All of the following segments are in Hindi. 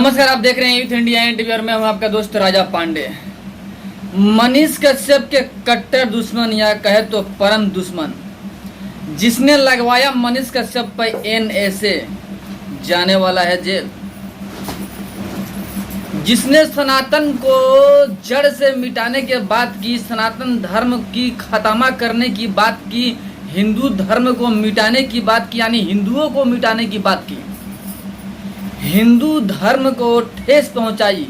नमस्कार, आप देख रहे हैं यूथ इंडिया एनटीवी और मैं हूं आपका दोस्त राजा पांडे। मनीष कश्यप के कट्टर दुश्मन या कहे तो परम दुश्मन, जिसने लगवाया मनीष कश्यप पर एनएसए, जाने वाला है जेल। जिसने सनातन को जड़ से मिटाने की बात की, सनातन धर्म की खत्मा करने की बात की, हिंदू धर्म को मिटाने की बात की, यानी हिंदुओं को मिटाने की बात की, हिंदू धर्म को ठेस पहुंचाई,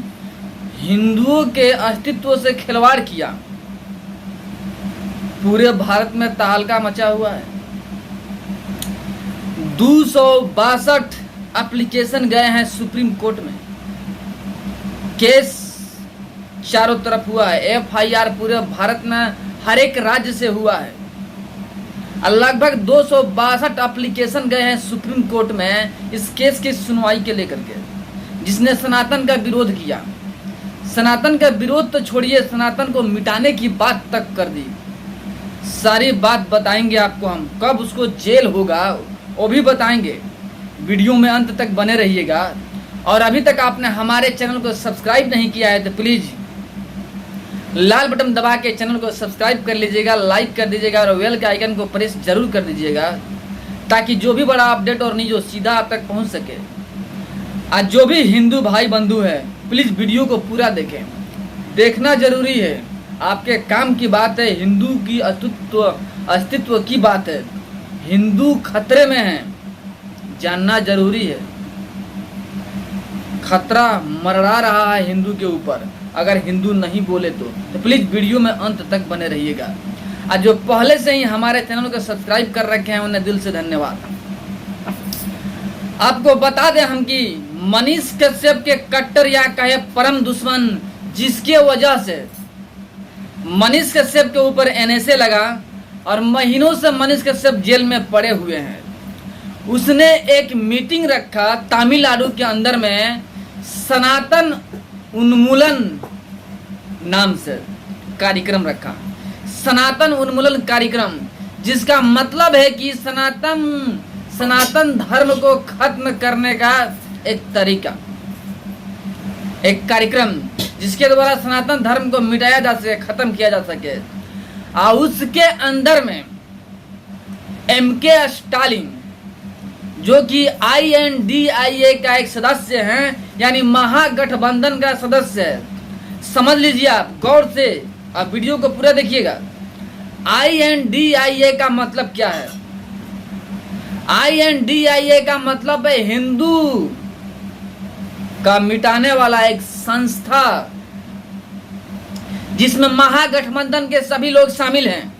हिंदुओं के अस्तित्व से खिलवाड़ किया, पूरे भारत में तहलका मचा हुआ है। 262 एप्लीकेशन गए हैं सुप्रीम कोर्ट में, केस चारों तरफ हुआ है, एफआईआर पूरे भारत में हर एक राज्य से हुआ है। लगभग 262 एप्लीकेशन गए हैं सुप्रीम कोर्ट में इस केस की सुनवाई के लेकर के, जिसने सनातन का विरोध किया। सनातन का विरोध तो छोड़िए, सनातन को मिटाने की बात तक कर दी। सारी बात बताएंगे आपको हम, कब उसको जेल होगा वो भी बताएंगे। वीडियो में अंत तक बने रहिएगा। और अभी तक आपने हमारे चैनल को सब्सक्राइब नहीं किया है तो प्लीज़ लाल बटन दबा के चैनल को सब्सक्राइब कर लीजिएगा, लाइक कर दीजिएगा और बेल के आइकन को प्रेस जरूर कर दीजिएगा, ताकि जो भी बड़ा अपडेट और न्यूज़ सीधा आप तक पहुंच सके। आज जो भी हिंदू भाई बंधु है, प्लीज़ वीडियो को पूरा देखें, देखना जरूरी है। आपके काम की बात है, हिंदू की अस्तित्व की बात है, हिंदू खतरे में है, जानना जरूरी है। खतरा मरड़ा रहा है हिंदू के ऊपर, अगर हिंदू नहीं बोले तो प्लीज़ वीडियो में अंत तक बने रहिएगा। और जो पहले से ही हमारे चैनल को सब्सक्राइब कर रखे हैं उन्हें दिल से धन्यवाद। आपको बता दें हम कि मनीष कश्यप के कट्टर या कहे परम दुश्मन, जिसके वजह से मनीष कश्यप के ऊपर एनएसए लगा और महीनों से मनीष कश्यप जेल में पड़े हुए हैं। उसने एक मीटिंग रखा तमिलनाडु के अंदर में, सनातन उन्मूलन नाम से कार्यक्रम रखा। सनातन उन्मूलन कार्यक्रम, जिसका मतलब है कि सनातन धर्म को खत्म करने का एक तरीका, एक कार्यक्रम जिसके द्वारा सनातन धर्म को मिटाया जा सके, खत्म किया जा सके। और उसके अंदर में एमके स्टालिन, जो कि INDIA का एक सदस्य हैं, यानी महागठबंधन का सदस्य है। समझ लीजिए आप गौर से, आप वीडियो को पूरा देखिएगा। INDIA का मतलब क्या है? INDIA का मतलब है हिंदू का मिटाने वाला एक संस्था, जिसमें महागठबंधन के सभी लोग शामिल हैं।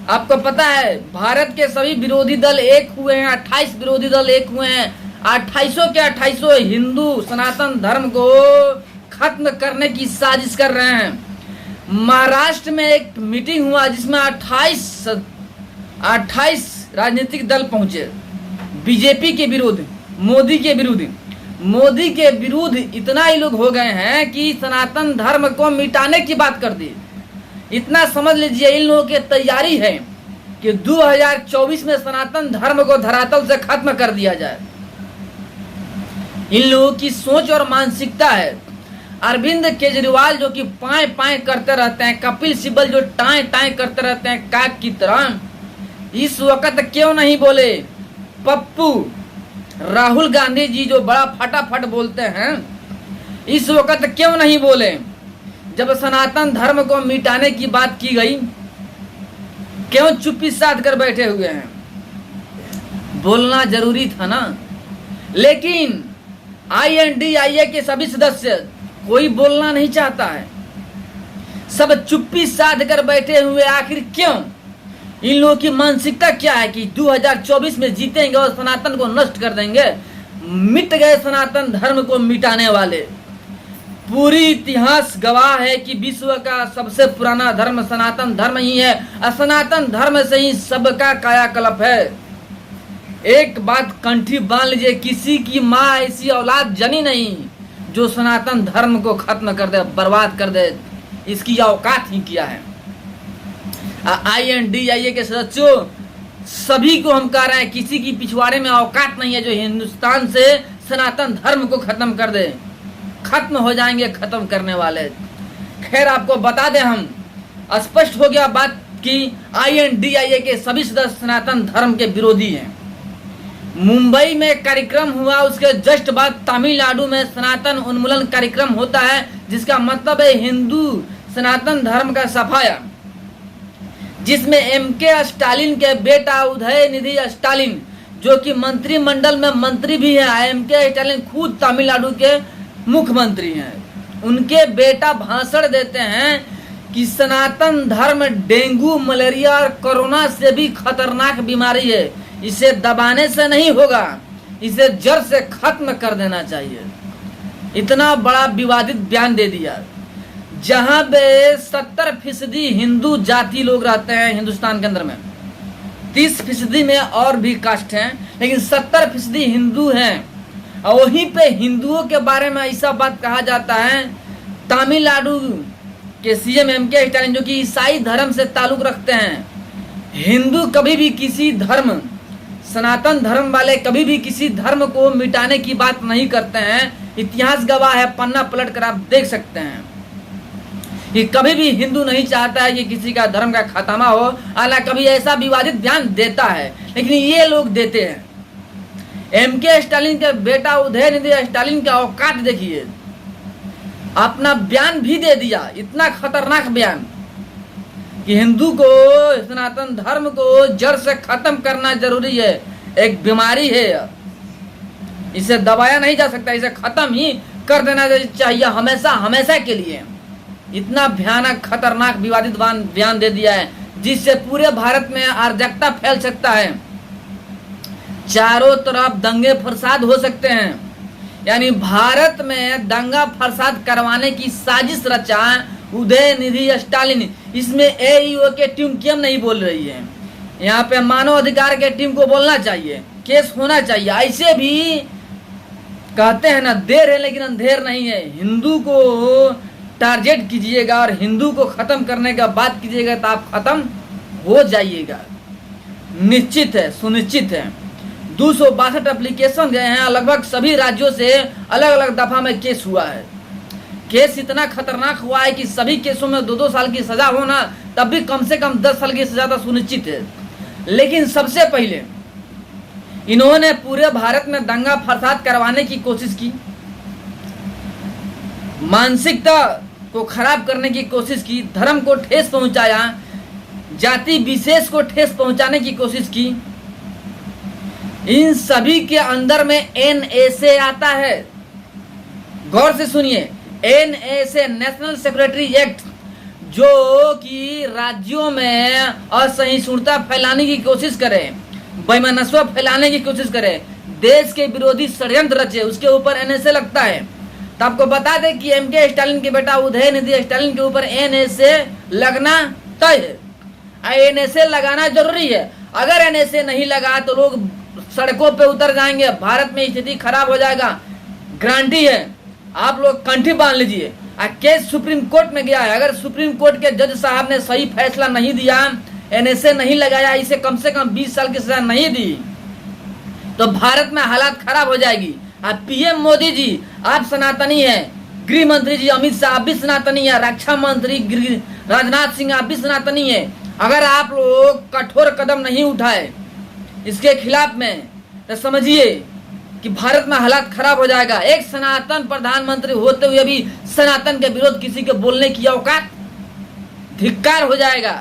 आपको पता है भारत के सभी विरोधी दल एक हुए हैं, 28 विरोधी दल एक हुए हैं। 28 के 28 हिंदू सनातन धर्म को खत्म करने की साजिश कर रहे हैं। महाराष्ट्र में एक मीटिंग हुआ जिसमें 28 राजनीतिक दल पहुंचे, बीजेपी के विरुद्ध, मोदी के विरुद्ध इतना ही लोग हो गए हैं कि सनातन धर्म को मिटाने की बात कर दी। इतना समझ लीजिए, इन लोगों की तैयारी है कि 2024 में सनातन धर्म को धरातल से खत्म कर दिया जाए। इन लोगों की सोच और मानसिकता है। अरविंद केजरीवाल जो कि पाए पाए करते रहते हैं, कपिल सिब्बल जो टाए टाए करते रहते हैं काक की तरह, इस वक्त क्यों नहीं बोले? पप्पू राहुल गांधी जी जो बड़ा फटाफट बोलते हैं, इस वक्त क्यों नहीं बोले? जब सनातन धर्म को मिटाने की बात की गई, क्यों चुप्पी साध कर बैठे हुए हैं? बोलना जरूरी था ना। लेकिन INDIA के सभी सदस्य, कोई बोलना नहीं चाहता है, सब चुप्पी साध कर बैठे हुए। आखिर क्यों? इन लोगों की मानसिकता क्या है कि 2024 में जीतेंगे और सनातन को नष्ट कर देंगे। मिट गए सनातन धर्म को मिटाने वाले। पूरी इतिहास गवाह है कि विश्व का सबसे पुराना धर्म सनातन धर्म ही है, और सनातन धर्म से ही सबका कायाकल्प है। एक बात कंठी बांध लीजिए, किसी की माँ ऐसी औलाद जनी नहीं जो सनातन धर्म को खत्म कर दे, बर्बाद कर दे। इसकी औकात ही क्या है? INDIA के सदस्यों, सभी को हम कह रहे हैं, किसी की पिछवाड़े में औकात नहीं है जो हिंदुस्तान से सनातन धर्म को खत्म कर दे। खत्म हो जाएंगे खत्म करने वाले। खैर आपको बता दें, हम स्पष्ट हो गया बात कि INDIA के सभी सदस्य सनातन धर्म के विरोधी हैं। मुंबई में कार्यक्रम हुआ, उसके जस्ट बाद तमिलनाडु में सनातन उन्मूलन कार्यक्रम होता है, जिसका मतलब है हिंदू सनातन धर्म का सफाया, जिसमें MK स्टालिन के बेटा उदयनिधि स्टालिन जो कि मंत्रिमंडल में मंत्री भी है, MK स्टालिन खुद तमिलनाडु के मुख्यमंत्री हैं, उनके बेटा भाषण देते हैं कि सनातन धर्म डेंगू, मलेरिया और कोरोना से भी खतरनाक बीमारी है, इसे दबाने से नहीं होगा, इसे जड़ से खत्म कर देना चाहिए। इतना बड़ा विवादित बयान दे दिया। जहां पे 70% हिंदू जाति लोग रहते हैं हिंदुस्तान के अंदर में, 30% में और भी कास्ट हैं, लेकिन 70% हिंदू हैं, और वहीं पे हिंदुओं के बारे में ऐसा बात कहा जाता है। तमिलनाडु के CM MK स्टालिन जो कि ईसाई धर्म से ताल्लुक रखते हैं, हिंदू कभी भी किसी धर्म, सनातन धर्म वाले कभी भी किसी धर्म को मिटाने की बात नहीं करते हैं। इतिहास गवाह है, पन्ना पलट कर आप देख सकते हैं कि कभी भी हिंदू नहीं चाहता है कि किसी का धर्म का खात्मा हो। हालांकि कभी ऐसा विवादित बयान देता है, लेकिन ये लोग देते हैं। MK स्टालिन के बेटा उदयनिधि स्टालिन का औकात देखिए, अपना बयान भी दे दिया, इतना खतरनाक बयान कि हिंदू को, सनातन धर्म को जड़ से खत्म करना जरूरी है, एक बीमारी है, इसे दबाया नहीं जा सकता, इसे खत्म ही कर देना चाहिए हमेशा हमेशा के लिए। इतना भयानक खतरनाक विवादित बयान दे दिया है, जिससे पूरे भारत में अराजकता फैल सकता है, चारों तरफ दंगे फसाद हो सकते हैं। यानी भारत में दंगा फसाद करवाने की साजिश रचा उदयनिधि स्टालिन। इसमें AEO के टीम क्यों नहीं बोल रही है? यहाँ पे मानव अधिकार के टीम को बोलना चाहिए, केस होना चाहिए। ऐसे भी कहते हैं ना, देर है लेकिन अंधेर नहीं है। हिंदू को टारगेट कीजिएगा और हिंदू को खत्म करने का बात कीजिएगा तो आप खत्म हो जाइएगा, निश्चित है, सुनिश्चित है। 262 एप्लीकेशन गए हैं, लगभग सभी राज्यों से अलग अलग दफा में केस हुआ है। केस इतना खतरनाक हुआ है कि सभी केसों में 2-2 साल की सजा होना, तब भी कम से कम 10 साल की सजा तो सुनिश्चित है। लेकिन सबसे पहले इन्होंने पूरे भारत में दंगा फसाद करवाने की कोशिश की, मानसिकता को खराब करने की कोशिश की, धर्म को ठेस पहुंचाया, जाति विशेष को ठेस पहुंचाने की कोशिश की। इन सभी के अंदर में NSA आता है। गौर से सुनिए, NSA नेशनल सिक्योरिटी एक्ट, जो कि राज्यों में असहिष्णुता फैलाने की कोशिश करे, वैमनस्य फैलाने की कोशिश करे, देश के विरोधी षड्यंत्र रचे, उसके ऊपर NSA लगता है। तो आपको बता दें कि MK स्टालिन के बेटा उदयनिधि स्टालिन के ऊपर NSA लगना तय है। NSA लगाना जरूरी है। अगर NSA नहीं लगा तो लोग सड़कों पे उतर जाएंगे, भारत में स्थिति खराब हो जाएगा, गारंटी है। आप लोग कंठी बांध लीजिए। केस सुप्रीम कोर्ट में गया है, अगर सुप्रीम कोर्ट के जज साहब ने सही फैसला नहीं दिया, NSA नहीं लगाया, इसे कम से कम 20 साल की सजा नहीं दी, तो भारत में हालात खराब हो जाएगी। आप PM मोदी जी, आप सनातनी हैं, गृह मंत्री जी अमित शाह आप भी सनातनी है, रक्षा मंत्री राजनाथ सिंह आप भी सनातनी है। अगर आप लोग कठोर कदम नहीं उठाए इसके खिलाफ में, तो समझिए कि भारत में हालात खराब हो जाएगा। एक सनातन प्रधानमंत्री होते हुए भी सनातन के विरोध किसी के बोलने की औकात, धिक्कार हो जाएगा,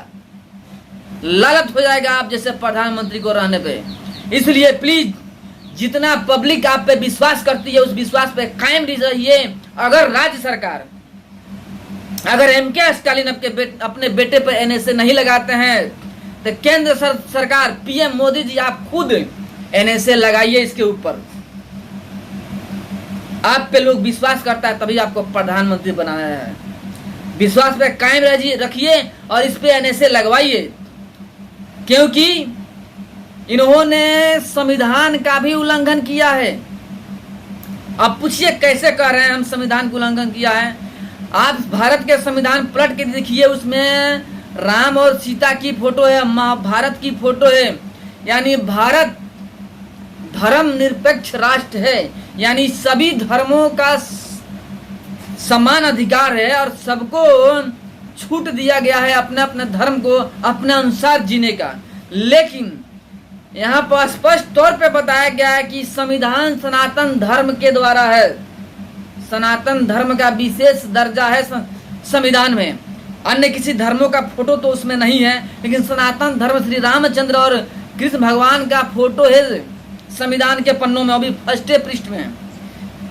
लालच हो जाएगा आप जैसे प्रधानमंत्री को रहने पे। इसलिए प्लीज, जितना पब्लिक आप पे विश्वास करती है, उस विश्वास पे कायम रहिए। अगर राज्य सरकार, अगर MK स्टालिन अपने बेटे पर NSA नहीं लगाते हैं, तो केंद्र सरकार, PM मोदी जी आप खुद NSA लगाइए इसके ऊपर। आप पे लोग विश्वास करता है तभी आपको प्रधानमंत्री बनाया है। विश्वास पे कायम रखिए और इस पे NSA लगवाइए, क्योंकि इन्होंने संविधान का भी उल्लंघन किया है। अब पूछिए कैसे कह रहे हैं हम संविधान का उल्लंघन किया है? आप भारत के संविधान पलट के देखिए, उसमें राम और सीता की फोटो है, महाभारत की फोटो है। यानी भारत धर्म निरपेक्ष राष्ट्र है, यानी सभी धर्मों का समान अधिकार है और सबको छूट दिया गया है अपने अपने धर्म को अपने अनुसार जीने का। लेकिन यहाँ पर स्पष्ट तौर पे बताया गया है कि संविधान सनातन धर्म के द्वारा है। सनातन धर्म का विशेष दर्जा है संविधान में। अन्य किसी धर्मों का फोटो तो उसमें नहीं है, लेकिन सनातन धर्म श्री रामचंद्र और कृष्ण भगवान का फोटो है संविधान के पन्नों में, अभी फर्स्ट पृष्ठ में।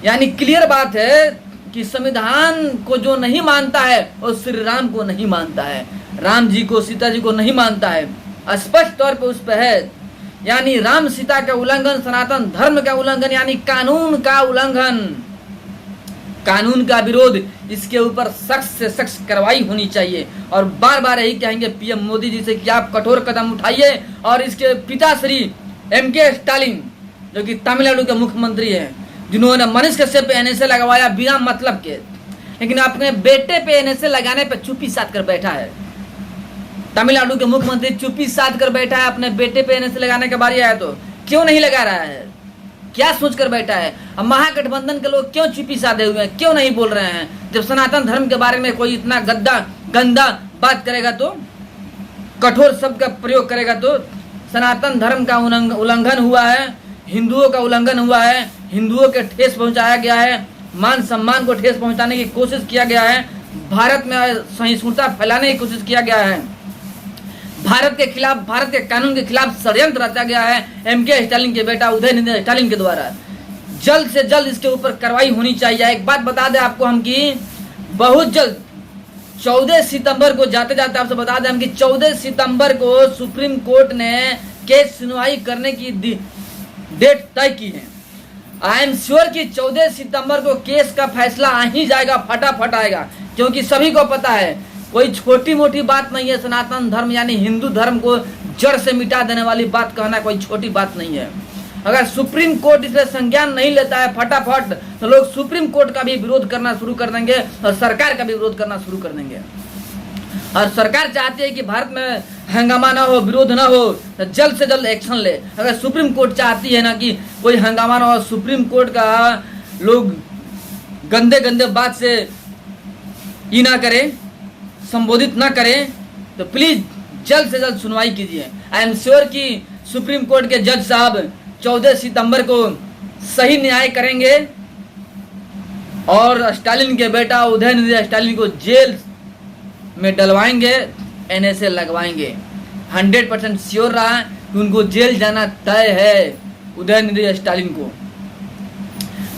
यानी क्लियर बात है कि संविधान को जो नहीं मानता है वो श्री राम को नहीं मानता है, राम जी को सीता जी को नहीं मानता है, स्पष्ट तौर पे उस पर है। यानी राम सीता का उल्लंघन, सनातन धर्म का उल्लंघन, यानी कानून का उल्लंघन, कानून का विरोध, इसके ऊपर सख्त से सख्त कार्रवाई होनी चाहिए। और बार बार यही कहेंगे पीएम मोदी जी से कि आप कठोर कदम उठाइए और इसके पिता श्री एमके स्टालिन जो कि तमिलनाडु के मुख्यमंत्री हैं, जिन्होंने मनीष कश्यप पे एनएसए लगवाया बिना मतलब के, लेकिन अपने बेटे पे एनएसए लगाने पे चुप्पी साध कर बैठा है। तमिलनाडु के मुख्यमंत्री चुप्पी साध कर बैठा है, अपने बेटे पे एनएसए लगाने के बारी आया तो क्यों नहीं लगा रहा है, क्या सोच कर बैठा है? अब महागठबंधन के लोग क्यों चुप्पी साधे हुए हैं, क्यों नहीं बोल रहे हैं? जब सनातन धर्म के बारे में कोई इतना गंदा बात करेगा तो, कठोर शब्द का प्रयोग करेगा तो, सनातन धर्म का उल्लंघन हुआ है, हिंदुओं का उल्लंघन हुआ है, हिंदुओं के ठेस पहुंचाया गया है, मान सम्मान को ठेस पहुंचाने की कोशिश किया गया है, भारत में सहिष्णुता फैलाने की कोशिश किया गया है, भारत के खिलाफ, भारत के कानून के खिलाफ षड्यंत्र रचा गया है एमके स्टालिन के बेटा उदयनिधि स्टालिन के द्वारा। जल्द से जल्द इसके ऊपर कार्रवाई होनी चाहिए। एक बात बता दें आपको हम कि बहुत जल्द 14 सितंबर को, जाते जाते आपसे बता दें हम कि 14 सितंबर को सुप्रीम कोर्ट ने केस सुनवाई करने की डेट तय की है। आई एम श्योर कि 14 सितंबर को केस का फैसला आ ही जाएगा, फटाफट आएगा, क्योंकि सभी को पता है कोई छोटी मोटी बात नहीं है। सनातन धर्म यानी हिंदू धर्म को जड़ से मिटा देने वाली बात कहना कोई छोटी बात नहीं है। अगर सुप्रीम कोर्ट इसमें संज्ञान नहीं लेता है फटाफट, तो लोग सुप्रीम कोर्ट का भी विरोध करना शुरू कर देंगे और सरकार का भी विरोध करना शुरू कर देंगे। और सरकार चाहती है कि भारत में हंगामा ना हो, विरोध ना हो, तो जल्द से जल्द एक्शन ले। अगर सुप्रीम कोर्ट चाहती है ना कि कोई हंगामा ना हो, सुप्रीम कोर्ट का लोग गंदे गंदे बात से ई ना करें, संबोधित ना करें, तो प्लीज जल्द से जल्द सुनवाई कीजिए। आई एम श्योर कि सुप्रीम कोर्ट के जज साहब 14 सितंबर को सही न्याय करेंगे और स्टालिन के बेटा उदयनिधि स्टालिन को जेल में डलवाएंगे, एनएसए लगवाएंगे। 100% श्योर रहा कि उनको जेल जाना तय है उदयनिधि स्टालिन को।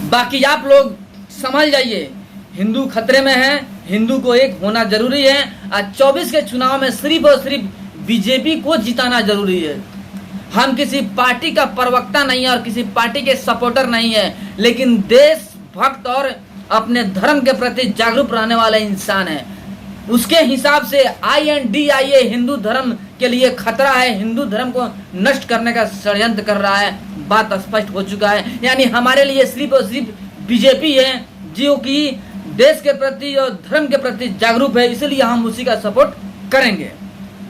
बाकी आप लोग समझ जाइए, हिंदू खतरे में है, हिंदू को एक होना जरूरी है। आज 24 के चुनाव में सिर्फ और सिर्फ बीजेपी को जिताना जरूरी है। हम किसी पार्टी का प्रवक्ता नहीं है और किसी पार्टी के सपोर्टर नहीं है, लेकिन देशभक्त और अपने धर्म के प्रति जागरूक रहने वाला इंसान है। उसके हिसाब से INDIA हिंदू धर्म के लिए खतरा है, हिंदू धर्म को नष्ट करने का षड्यंत्र कर रहा है, बात स्पष्ट हो चुका है। यानी हमारे लिए सिर्फ और सिर्फ बीजेपी है जो कि देश के प्रति और धर्म के प्रति जागरूक है, इसलिए हम उसी का सपोर्ट करेंगे।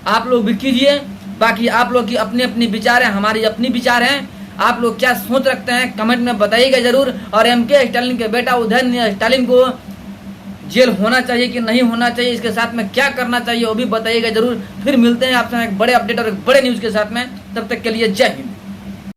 आप लोग भी कीजिए। बाकी आप लोग की अपनी अपनी विचार है, हमारी अपनी विचार है। आप लोग क्या सोच रखते हैं कमेंट में बताइएगा जरूर। और एमके स्टालिन के बेटा उदयनिधि स्टालिन को जेल होना चाहिए कि नहीं होना चाहिए, इसके साथ में क्या करना चाहिए वो भी बताइएगा जरूर। फिर मिलते हैं आपसे एक बड़े अपडेट और एक बड़े न्यूज के साथ में। तब तक के लिए जय हिंद।